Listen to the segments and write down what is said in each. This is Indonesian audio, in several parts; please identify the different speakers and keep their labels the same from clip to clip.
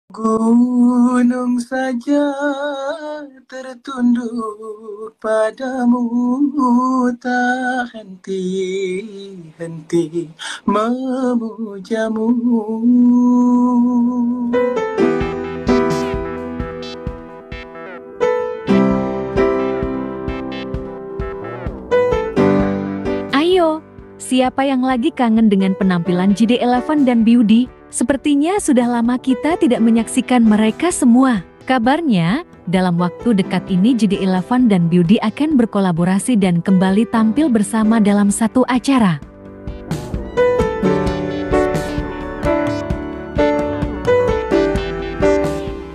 Speaker 1: Gunung saja tertunduk padamu, tak henti-henti memujamu.
Speaker 2: Ayo, siapa yang lagi kangen dengan penampilan JD11 dan Beauty? Sepertinya sudah lama kita tidak menyaksikan mereka semua. Kabarnya, dalam waktu dekat ini JD11 dan Beauty akan berkolaborasi dan kembali tampil bersama dalam satu acara.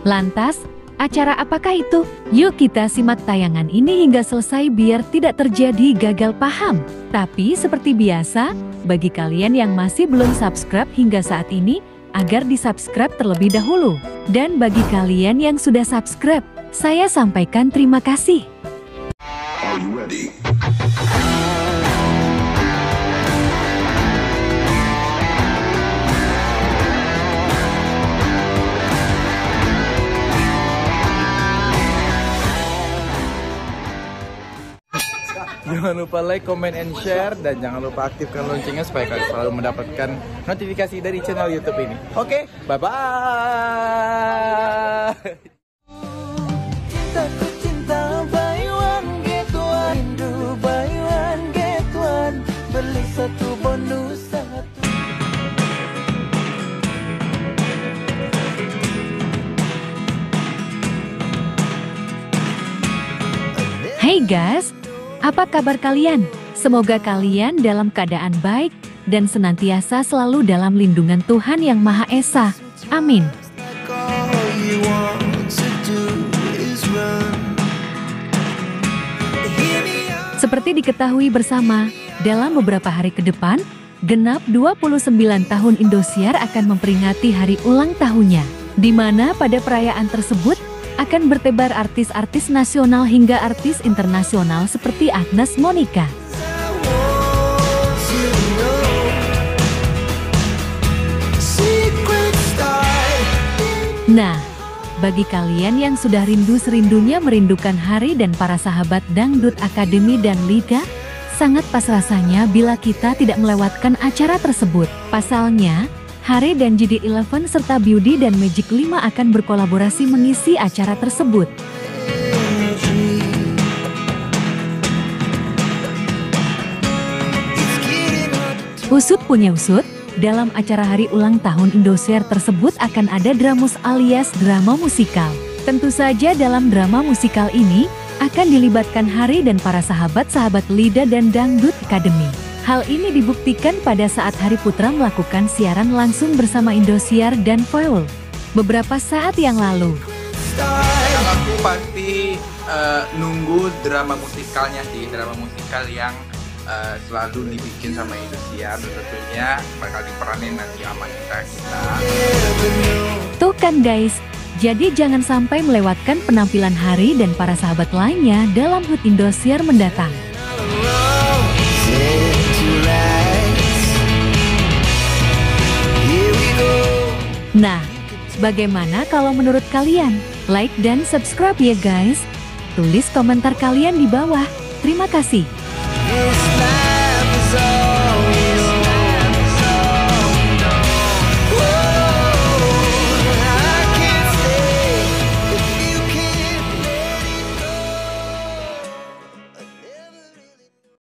Speaker 2: Lantas, acara apakah itu? Yuk kita simak tayangan ini hingga selesai biar tidak terjadi gagal paham. Tapi seperti biasa, bagi kalian yang masih belum subscribe hingga saat ini, agar di-subscribe terlebih dahulu. Dan bagi kalian yang sudah subscribe, saya sampaikan terima kasih.
Speaker 3: Are you ready?
Speaker 1: Jangan lupa like, comment, and share, dan jangan lupa aktifkan loncengnya supaya kalian selalu mendapatkan notifikasi dari channel YouTube ini. Oke, bye-bye. Cintaku cinta, buy one get one, do buy one get one, beli satu bonus satu.
Speaker 2: Hey guys, apa kabar kalian? Semoga kalian dalam keadaan baik dan senantiasa selalu dalam lindungan Tuhan Yang Maha Esa. Amin. Seperti diketahui bersama, dalam beberapa hari ke depan, genap 29 tahun Indosiar akan memperingati hari ulang tahunnya, di mana pada perayaan tersebut akan bertebar artis-artis nasional hingga artis internasional seperti Agnes Monica. Nah, bagi kalian yang sudah rindu-serindunya merindukan Hari dan para sahabat Dangdut Akademi dan Liga, sangat pas rasanya bila kita tidak melewatkan acara tersebut. Pasalnya, Hari dan JD11 serta Beauty dan Magic 5 akan berkolaborasi mengisi acara tersebut. Usut punya usut, dalam acara hari ulang tahun Indosiar tersebut akan ada Dramus alias drama musikal. Tentu saja dalam drama musikal ini akan dilibatkan Hari dan para sahabat-sahabat Lida dan Dangdut Academy. Hal ini dibuktikan pada saat Hari Putra melakukan siaran langsung bersama Indosiar dan Foil beberapa saat yang lalu.
Speaker 1: Aku pasti nunggu drama musikalnya sih, drama musikal yang selalu dibikin sama Indosiar, dan tentunya bakal diperanin nanti sama kita.
Speaker 2: Tuh kan guys, jadi jangan sampai melewatkan penampilan Hari dan para sahabat lainnya dalam HUT Indosiar mendatang. Nah, bagaimana kalau menurut kalian? Like dan subscribe ya guys. Tulis komentar kalian di bawah. Terima kasih.